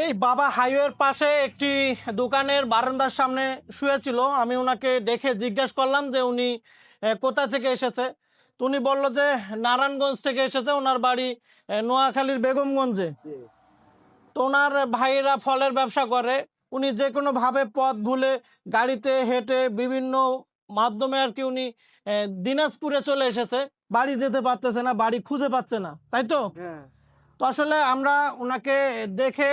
এই বাবা হাইওয়ের পাশে একটি দোকানের বারান্দার সামনে শুয়েছিল। আমি ওনাকে দেখে জিজ্ঞেস করলাম যে উনি কোথা থেকে এসেছে। তো উনি বলল যে নারায়ণগঞ্জ থেকে এসেছে, ওনার বাড়ি নোয়াখালীর বেগমগঞ্জে। তো ওনার ভাইয়েরা ফলের ব্যবসা করে। উনি যে কোনো ভাবে পথ ভুলে গাড়িতে হেঁটে বিভিন্ন মাধ্যমে আর কি উনি দিনাজপুরে চলে এসেছে। বাড়ি যেতে পারতেছে না, বাড়ি খুঁজে পাচ্ছে না, তাই তো? হ্যাঁ। তো আসলে আমরা ওনাকে দেখে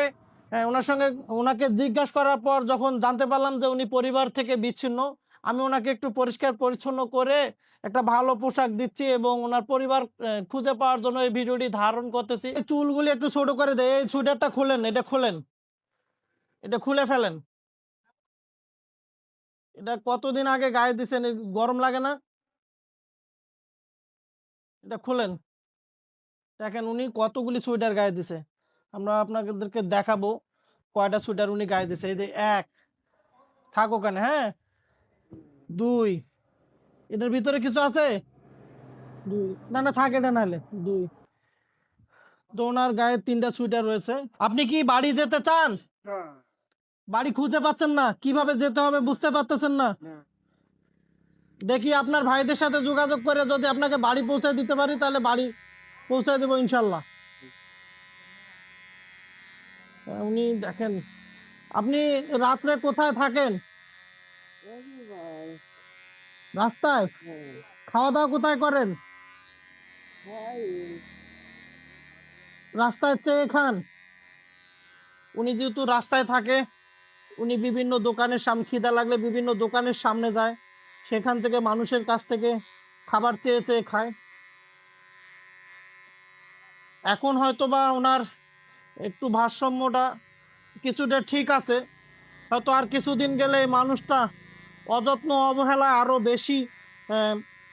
ওনার সঙ্গে ওনাকে জিজ্ঞাসা করার পর যখন জানতে পারলাম যে উনি পরিবার থেকে বিচ্ছিন্ন, আমি ওনাকে একটু পরিষ্কার পরিচ্ছন্ন করে একটা ভালো পোশাক দিচ্ছি এবং ওনার পরিবার খুঁজে পাওয়ার জন্য এই ভিডিওটি ধারণ করতেছি। এই চুলগুলি একটু ছোট করে দেয়, এই সোয়েটারটা খুলেন, এটা খুলেন, এটা খুলে ফেলেন। এটা কতদিন আগে গায়ে দিছেন, গরম লাগে না? এটা খুলেন। দেখেন উনি কতগুলি সোয়েটার গায়ে দিছে। আমরা আপনাদেরকে দেখাবো কয়টা সোয়েটার উনি গায়ে দিছে। এই যে এক, থাক ওখানে, হ্যাঁ, দুই, এটার ভিতরে কিছু আছে, দুই, না না থাক এটা নাহলে দুই। তো ওনার গায়ে তিনটা সোয়েটার রয়েছে। আপনি কি বাড়ি যেতে চান? হ্যাঁ। বাড়ি খুঁজে পাচ্ছেন না, কিভাবে যেতে হবে বুঝতে পারতেছেন না? দেখি আপনার ভাইদের সাথে যোগাযোগ করে যদি আপনাকে বাড়ি পৌঁছে দিতে পারি তাহলে বাড়ি পৌঁছে দেবো ইনশাল্লাহ। উনি দেখেন, আপনি রাত্রে কোথায় থাকেন? রাস্তায়? খাওয়া দাওয়া কোথায় করেন? রাস্তায় চেয়ে খান? উনি যেহেতু রাস্তায় থাকে, উনি বিভিন্ন দোকানের সামনে, খিদা লাগলে বিভিন্ন দোকানের সামনে যায়, সেখান থেকে মানুষের কাছ থেকে খাবার চেয়ে চেয়ে খায়। এখন হয়তো বা ওনার একটু ভারসাম্যটা কিছুটা ঠিক আছে, হয়তো আর কিছুদিন গেলে এই মানুষটা অযত্ন অবহেলায় আরো বেশি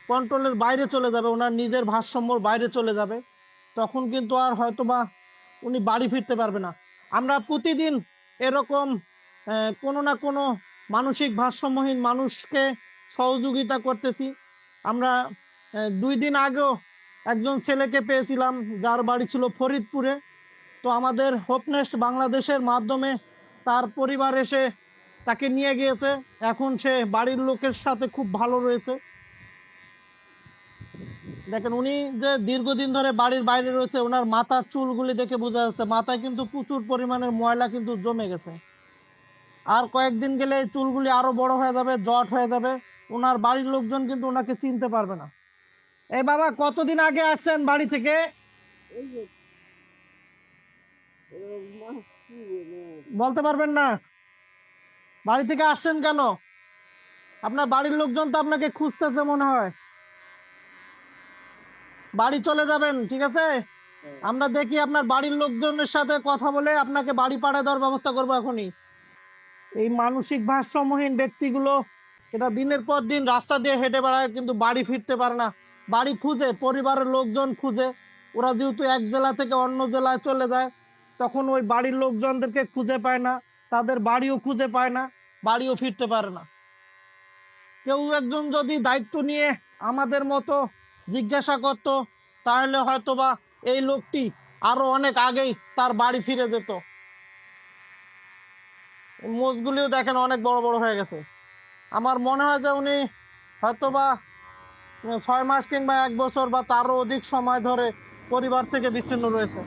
কন্ট্রোলের বাইরে চলে যাবে, ওনার নিজের ভারসাম্যর বাইরে চলে যাবে। তখন কিন্তু আর হয়তো বা উনি বাড়ি ফিরতে পারবে না। আমরা প্রতিদিন এরকম কোনো না কোনো মানসিক ভারসাম্যহীন মানুষকে সহযোগিতা করতেছি। আমরা 2 দিন আগেও একজন ছেলেকে পেয়েছিলাম যার বাড়ি ছিল ফরিদপুরে। তো আমাদের হোপনেস্ট বাংলাদেশের মাধ্যমে তার পরিবার এসে তাকে নিয়ে গিয়েছে। এখন সে বাড়ির লোকের সাথে খুব ভালো রয়েছে। দেখেন উনি যে দীর্ঘদিন ধরে বাড়ির বাইরে রয়েছে, ওনার মাথার চুলগুলি দেখে বোঝা যাচ্ছে মাথায় কিন্তু প্রচুর পরিমাণের ময়লা কিন্তু জমে গেছে। আর কয়েকদিন গেলে এই চুলগুলি আরো বড় হয়ে যাবে, জট হয়ে যাবে। ওনার বাড়ির লোকজন কিন্তু ওনাকে চিনতে পারবে না। এই বাবা কতদিন আগে আসছেন বাড়ি থেকে? বলতে পারবেন না? বাড়ি থেকে আসছেন কেন? আপনার বাড়ির লোকজন তো আপনাকে খুঁজতেছে মনে হয়। বাড়ি চলে যাবেন, ঠিক আছে? আমরা দেখি আপনার বাড়ির লোকজনের সাথে কথা বলে আপনাকে বাড়ি পাঠিয়ে দেওয়ার ব্যবস্থা করবো এখনই। এই মানসিক ভারসাম্যহীন ব্যক্তিগুলো এটা দিনের পর দিন রাস্তা দিয়ে হেঁটে বেড়ায় কিন্তু বাড়ি ফিরতে পারে না। বাড়ি খুঁজে, পরিবারের লোকজন খুঁজে। ওরা যেহেতু এক জেলা থেকে অন্য জেলায় চলে যায়, তখন ওই বাড়ির লোকজনদেরকে খুঁজে পায় না, তাদের বাড়িও খুঁজে পায় না, বাড়িও ফিরতে পারে না। কেউ একজন যদি দায়িত্ব নিয়ে আমাদের মতো জিজ্ঞাসা করত, তাহলে হয়তোবা এই লোকটি আরো অনেক আগেই তার বাড়ি ফিরে যেত। মোষগুলিও দেখেন অনেক বড় বড় হয়ে গেছে। আমার মনে হয় যে উনি হয়তোবা 6 মাস কিংবা 1 বছর বা তারও অধিক সময় ধরে পরিবার থেকে বিচ্ছিন্ন রয়েছে।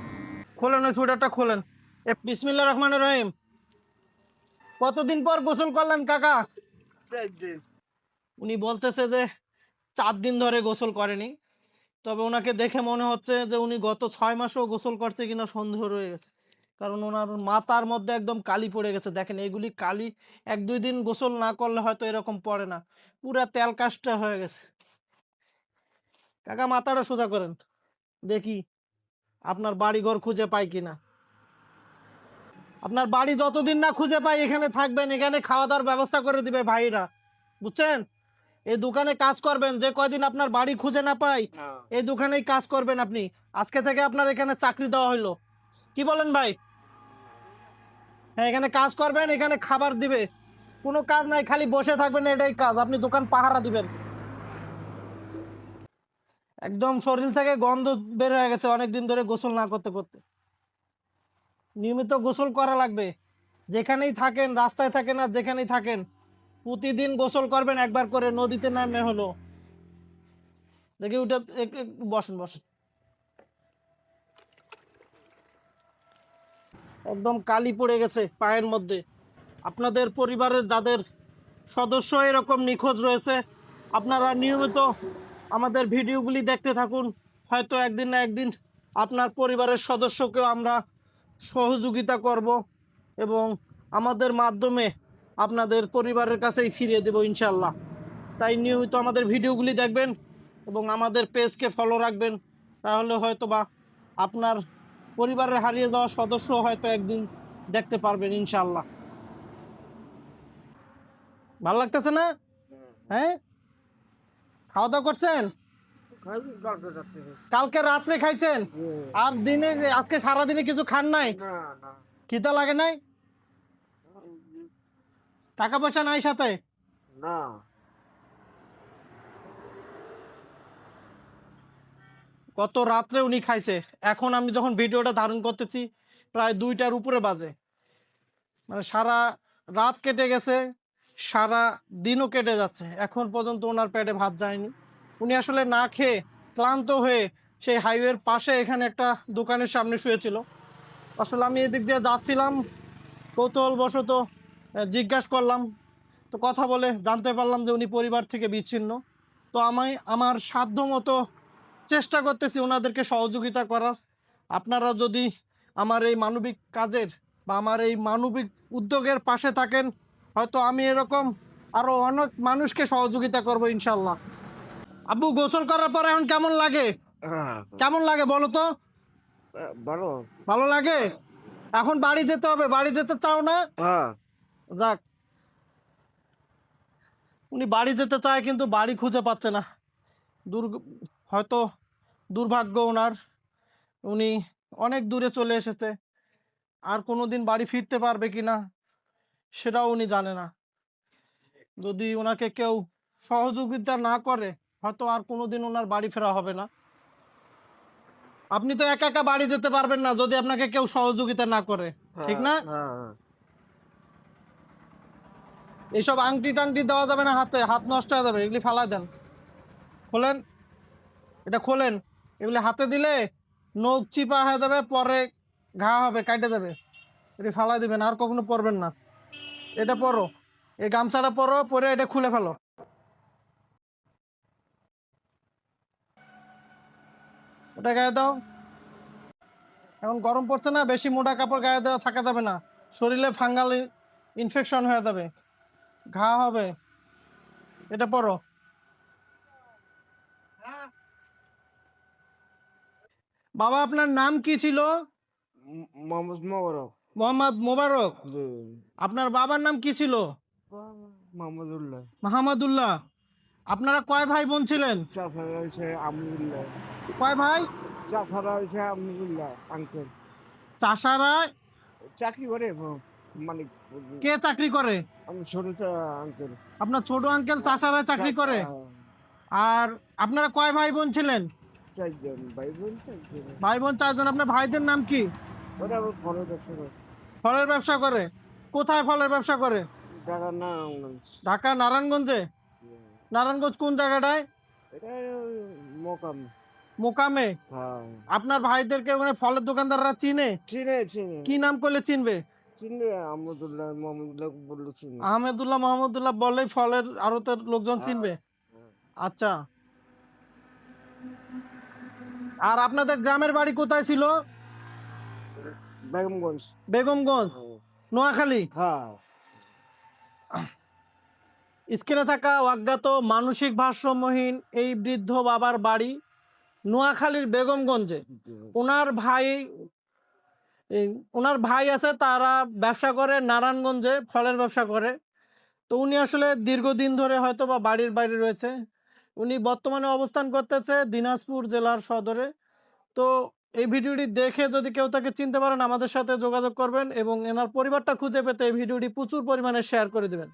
খোলেন ওই সোয়েটারটা খোলেন। বিসমিল্লাহ রহমান রহিম। কতদিন পর গোসল করলেন কাকা? 4 দিন। উনি বলতেছে যে 4 দিন ধরে গোসল করেনি। তবে ওনাকে দেখে মনে হচ্ছে যে উনি গত 6 মাসও গোসল করছে কিনা সন্দেহ রয়ে গেছে, কারণ ওনার মাথার মধ্যে একদম কালি পড়ে গেছে। দেখেন এগুলি কালি 1-2 দিন গোসল না করলে হয়তো এরকম পড়ে না, পুরা তেল কাজটা হয়ে গেছে। কাকা মাথাটা সোজা করেন, দেখি আপনার বাড়ি ঘর খুঁজে পাই কিনা। আপনার বাড়ি যতদিন না খুঁজে পাই এখানে থাকবেন, এখানে খাওয়া দাওয়ার ব্যবস্থা করে দিবে ভাইরা, বুঝছেন? এই দোকানে কাজ করবেন, যে কয়দিন আপনার বাড়ি খুঁজে না পাই এই দোকানেই কাজ করবেন আপনি। আজকে থেকে আপনার এখানে চাকরি দেওয়া হইলো, কি বলেন ভাই? হ্যাঁ, এখানে কাজ করবেন, এখানে খাবার দিবে, কোনো কাজ নাই, খালি বসে থাকবেন, এটাই কাজ। আপনি দোকান পাহারা দিবেন। একদম শরীর থেকে গন্ধ বের হয়ে গেছে অনেকদিন ধরে গোসল না করতে করতে। নিয়মিত গোসল করা লাগবে। যেখানেই থাকেন, রাস্তায় থাকেন আর যেখানেই থাকেন, প্রতিদিন গোসল করবেন একবার করে, নদীতে নামে হলো। দেখি উঠে বসেন বসেন। একদম কালি পড়ে গেছে পায়ের মধ্যে। আপনাদের পরিবারের যাদের সদস্য এরকম নিখোঁজ রয়েছে, আপনারা নিয়মিত আমাদের ভিডিওগুলি দেখতে থাকুন। হয়তো একদিন না একদিন আপনার পরিবারের সদস্যকেও আমরা সহযোগিতা করব এবং আমাদের মাধ্যমে আপনাদের পরিবারের কাছেই ফিরিয়ে দেব ইনশাল্লাহ। তাই নিয়মিত আমাদের ভিডিওগুলি দেখবেন এবং আমাদের পেজকে ফলো রাখবেন। তাহলে হয়তো বা আপনার পরিবারের হারিয়ে যাওয়া সদস্য হয়তো একদিন দেখতে পারবেন ইনশাল্লাহ। ভালো লাগতেছে না? হ্যাঁ, খাওয়া দাওয়া করছেন? কালকে রাত্রে খাইছেন আর দিনে আজকে সারাদিনে কিছু খান নাই? খিদা লাগে নাই? টাকা পয়সা নাই সাথে? না। কত রাত্রে উনি খাইছে। এখন আমি যখন ভিডিওটা ধারণ করতেছি প্রায় 2টার উপরে বাজে। মানে সারা রাত কেটে গেছে, সারা দিনও কেটে যাচ্ছে, এখন পর্যন্ত ওনার পেটে ভাত যায়নি। উনি আসলে না খেয়ে ক্লান্ত হয়ে সেই হাইওয়ের পাশে এখানে একটা দোকানের সামনে শুয়েছিল। আসলে আমি এদিক দিয়ে যাচ্ছিলাম, কৌতূহলবশত জিজ্ঞাসা করলাম। তো কথা বলে জানতে পারলাম যে উনি পরিবার থেকে বিচ্ছিন্ন। তো আমি আমার সাধ্য মতো চেষ্টা করতেছি ওনাদেরকে সহযোগিতা করার। আপনারা যদি আমার এই মানবিক কাজের বা আমার এই মানবিক উদ্যোগের পাশে থাকেন, হয়তো আমি এরকম আরো অনেক মানুষকে সহযোগিতা করব ইনশাল্লাহ। আব্বু, গোসল করার পর এখন কেমন লাগে? কেমন লাগে বলো তো? ভালো। ভালো লাগে? এখন বাড়ি যেতে হবে, বাড়ি যেতে চাও না? যাক, উনি বাড়ি যেতে চায় কিন্তু বাড়ি খুঁজে পাচ্ছে না। হয়তো দুর্ভাগ্য ওনার, উনি অনেক দূরে চলে এসেছে। আর কোনোদিন বাড়ি ফিরতে পারবে কিনা সেটাও উনি জানে না। যদি ওনাকে কেউ সহযোগিতা না করে, হয়তো আর কোনোদিন ওনার বাড়ি ফেরা হবে না। আপনি তো একা একা বাড়ি যেতে পারবেন না যদি আপনাকে কেউ সহযোগিতা না করে, ঠিক না? এইসব আংটি টাংটি দেওয়া যাবে না হাতে, হাত নষ্ট হয়ে যাবে, এগুলি ফালাই দেন। খোলেন, এটা খোলেন। এগুলি হাতে দিলে নখ চিপা হয়ে যাবে, পরে ঘা হবে, কাটে যাবে। এটি ফালাই দিবেন, আর কখনো পরবেন না। এটা পরো, এই গামছাটা পরো, পরে এটা খুলে ফেলো। ওটা গায়ে দাও। এখন গরম পড়ছে না, বেশি মোটা কাপড় গায়ে দেওয়া থাকা যাবে না, শরীরে ফাঙ্গাল ইনফেকশন হয়ে যাবে, ঘা হবে। এটা পরো। বাবা, আপনার নাম কি ছিল? মোহাম্মদ মোবারক। মোহাম্মদ মোবারক। আপনার বাবার নাম কি ছিল? মাহমুদুল্লাহ। মাহমুদুল্লাহ। আপনারা কয় ভাই বোন ছিলেন? চাচারা হয়েছে আমদুল্লাহ। কয় ভাই? চাচারা হয়েছে আমদুল্লাহ আঙ্কেল। চাষারা চাকরি করে মানে কে চাকরি করে? আমি ছোট আঙ্কেল। আপনার ছোট আঙ্কেল চাষারা চাকরি করে? আর আপনারা কয় ভাই বোন ছিলেন? 4 জন ভাই বোন 4 জন। ভাই বোন 4 জন। আপনার ভাইদের নাম কি? ওরা ফলের ব্যবসা করে। ফলের ব্যবসা করে? কোথায় ফলের ব্যবসা করে? ঢাকা নারায়ণগঞ্জ। ঢাকা নারায়ণগঞ্জে? নারায়ণগঞ্জ কোন জায়গাটায়? এটা মোকাম। মোকামে? আপনার ভাইদেরকে ওখানে ফলের দোকানদাররা চিনে? চিনে চিনে। কি নাম করলে চিনবে? চিনবে আহমদুল্লাহ মোহাম্মদুল্লাহ বললে চিনবে। আহমেদুল্লাহ মোহাম্মদুল্লাহ বললেই ফলের আড়তের লোকজন চিনবে? আচ্ছা। আর আপনাদের গ্রামের বাড়ি কোথায় ছিল? বেগমগঞ্জ। বেগমগঞ্জ, নোয়াখালী। হ্যাঁ। স্ক্রিনে থাকা অজ্ঞাত মানসিক ভারসাম্যহীন এই বৃদ্ধ বাবার বাড়ি নোয়াখালীর বেগমগঞ্জে। ওনার ভাই আছে, তারা ব্যবসা করে নারায়ণগঞ্জে, ফলের ব্যবসা করে। তো উনি আসলে দীর্ঘদিন ধরে হয়তো বা বাড়ির বাইরে রয়েছে। উনি বর্তমানে অবস্থান করতেছে দিনাজপুর জেলার সদরে। তো এই ভিডিওটি দেখে যদি কেউ তাকে চিনতে পারেন, আমাদের সাথে যোগাযোগ করবেন এবং এনার পরিবারটা খুঁজে পেতে এই ভিডিওটি প্রচুর পরিমাণে শেয়ার করে দেবেন।